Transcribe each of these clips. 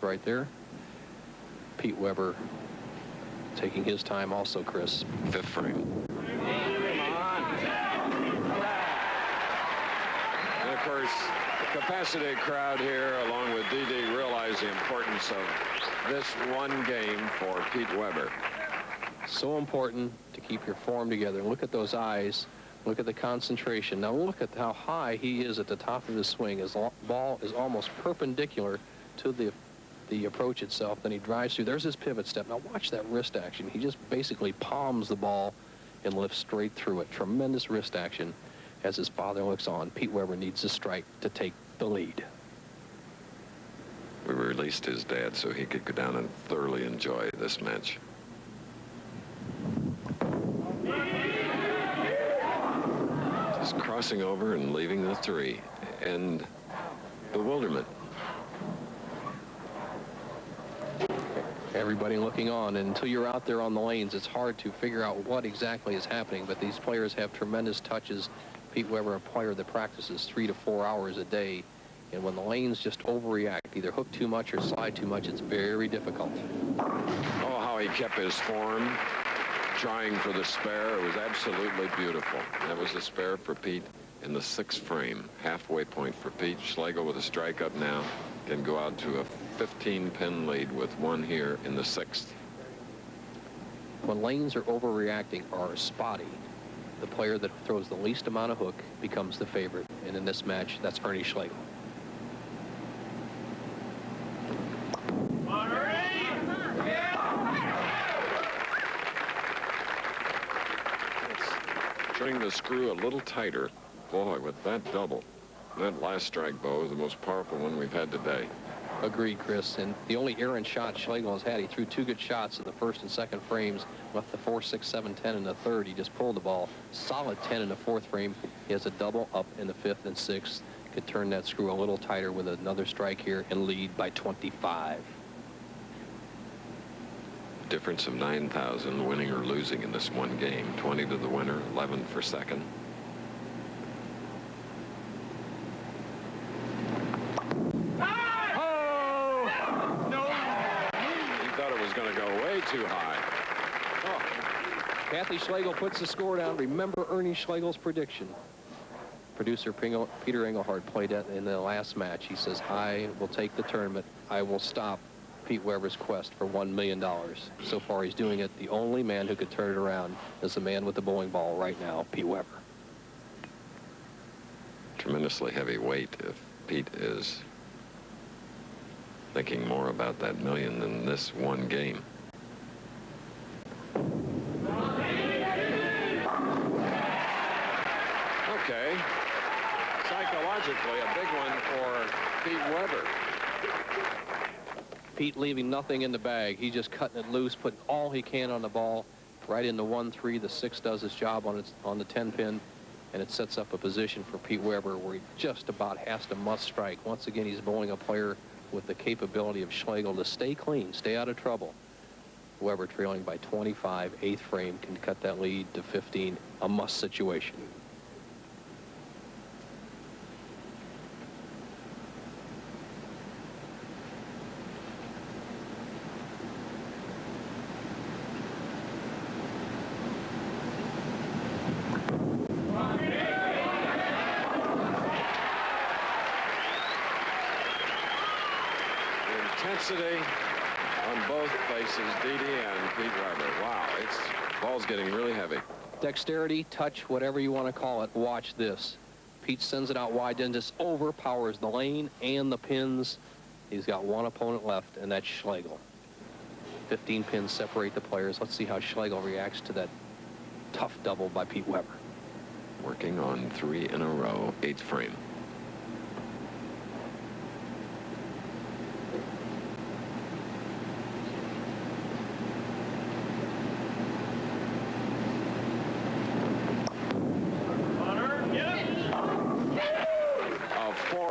right there. Pete Weber taking his time also, Chris. Fifth frame. And of course, the capacity crowd here, along with Didi, realize the importance of this one game for Pete Weber. So important to keep your form together. Look at those eyes. Look at the concentration. Now look at how high he is at the top of his swing. His ball is almost perpendicular to the approach itself. Then he drives through. There's his pivot step. Now watch that wrist action. He just basically palms the ball and lifts straight through it. Tremendous wrist action as his father looks on. Pete Weber needs a strike to take the lead. We released his dad so he could go down and thoroughly enjoy this match. Just crossing over and leaving the three. And bewilderment. Everybody looking on, and until you're out there on the lanes, it's hard to figure out what exactly is happening, but these players have tremendous touches. Pete Weber, a player that practices 3 to 4 hours a day, and when the lanes just overreact, either hook too much or slide too much, it's very difficult. Oh, how he kept his form, trying for the spare. It was absolutely beautiful. That was the spare for Pete in the 6th frame. Halfway point for Pete. Schlegal with a strike up now can go out to a 15-pin lead with one here in the 6th. When lanes are overreacting or are spotty, the player that throws the least amount of hook becomes the favorite. And in this match, that's Ernie Schlegal. Turning the screw a little tighter. Boy, with that double. That last strike, Bo, is the most powerful one we've had today. Agreed, Chris. And the only errant shot Schlegal has had, he threw 2 good shots in the 1st and 2nd frames, left the 4, 6, 7, 10 in the 3rd. He just pulled the ball. Solid 10 in the 4th frame. He has a double up in the 5th and 6th. Could turn that screw a little tighter with another strike here and lead by 25. Difference of 9,000, winning or losing in this one game. 20 to the winner, 11 for second. Going to go way too high. Oh. Kathy Schlegal puts the score down. Remember Ernie Schlegal's prediction. Producer Peter Engelhardt played that in the last match. He says, I will take the tournament. I will stop Pete Weber's quest for $1 million. So far, he's doing it. The only man who could turn it around is the man with the bowling ball right now, Pete Weber. Tremendously heavy weight if Pete is thinking more about that million than this one game. Okay. Psychologically, a big one for Pete Weber. Pete leaving nothing in the bag. He's just cutting it loose, putting all he can on the ball, right in the 1-3. The 6 does his job on the 10 pin, and it sets up a position for Pete Weber where he just about has to must strike. Once again, he's bowling a player with the capability of Schlegal to stay clean, stay out of trouble. Weber trailing by 25, 8th frame, can cut that lead to 15, a must situation. Intensity on both faces, Didi and Pete Weber. Wow, ball's getting really heavy. Dexterity, touch, whatever you want to call it. Watch this. Pete sends it out wide, then just overpowers the lane and the pins. He's got one opponent left, and that's Schlegal. 15 pins separate the players. Let's see how Schlegal reacts to that tough double by Pete Weber. Working on 3 in a row, 8th frame.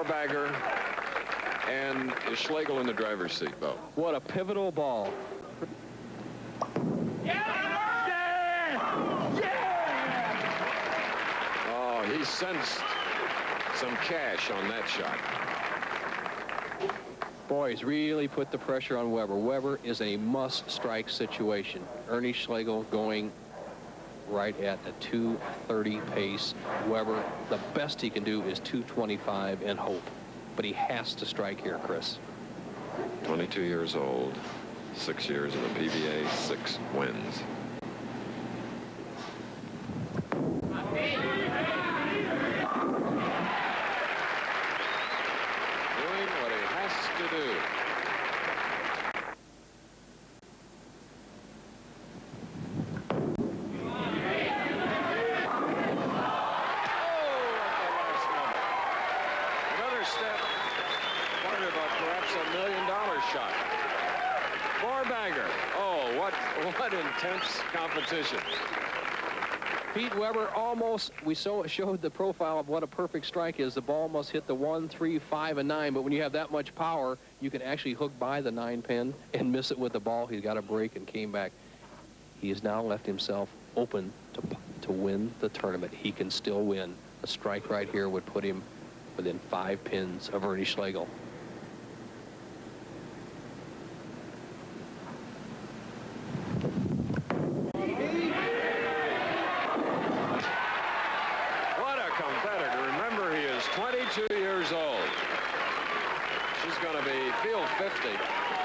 Bagger and Schlegal in the driver's seat, Bo. What a pivotal ball. Oh, he sensed some cash on that shot. Boy, he's really put the pressure on Weber. Weber is a must-strike situation. Ernie Schlegal going right at a 2:30 pace. Weber, the best he can do is 2:25 and hope. But he has to strike here, Chris. 22 years old, 6 years in the PBA, 6 wins. Doing what he has to do. Step, wondered about perhaps $1 million shot. Four-bagger. Oh, what intense competition. Pete Weber almost, we showed the profile of what a perfect strike is. The ball must hit the 1, 3, 5, and 9, but when you have that much power, you can actually hook by the 9 pin and miss it with the ball. He got a break and came back. He has now left himself open to win the tournament. He can still win. A strike right here would put him within 5 pins of Ernie Schlegal. What a competitor. Remember, he is 22 years old. She's going to feel 50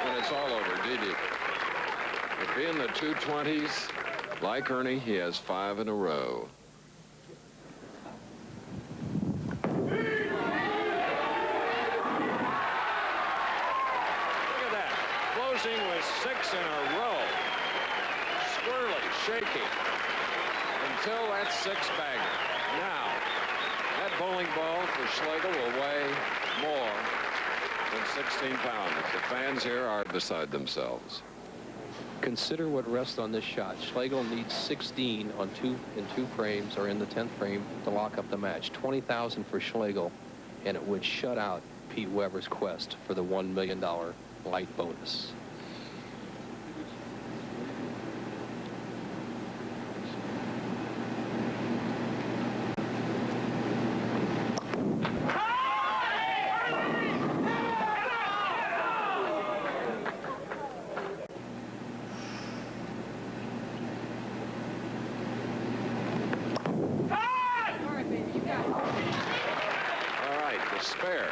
when it's all over, Didi. But being the 220s, like Ernie, he has 5 in a row. With 6 in a row. Squirrely, shaky, until that 6-bagger. Now, that bowling ball for Schlegal will weigh more than 16 pounds. The fans here are beside themselves. Consider what rests on this shot. Schlegal needs 16 in 2 frames, or in the 10th frame, to lock up the match. 20,000 for Schlegal, and it would shut out Pete Weber's quest for the $1 million Lite bonus. Spare.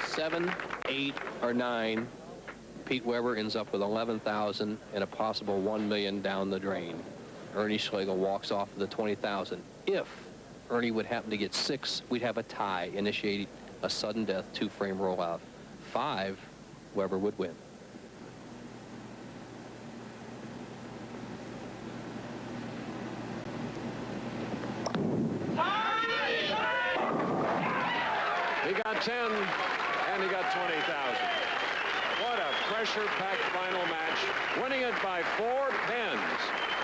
7, 8, or 9. Pete Weber ends up with 11,000 and a possible $1 million down the drain. Ernie Schlegal walks off with the 20,000. If Ernie would happen to get 6, we'd have a tie, initiating a sudden death 2-frame rollout. 5, Weber would win. He got 10, and he got 20,000. What a pressure-packed final match, winning it by 4 pins,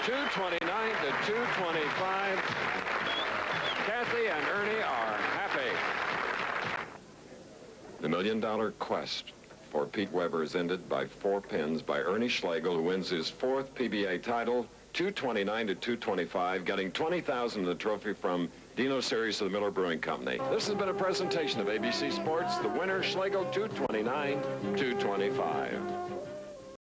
229 to 225. Kathy and Ernie are happy. The $1 million quest for Pete Weber is ended by 4 pins by Ernie Schlegal, who wins his 4th PBA title, 229 to 225, getting 20,000 in the trophy from Dino Series of the Miller Brewing Company. This has been a presentation of ABC Sports. The winner, Schlegal, 229, 225.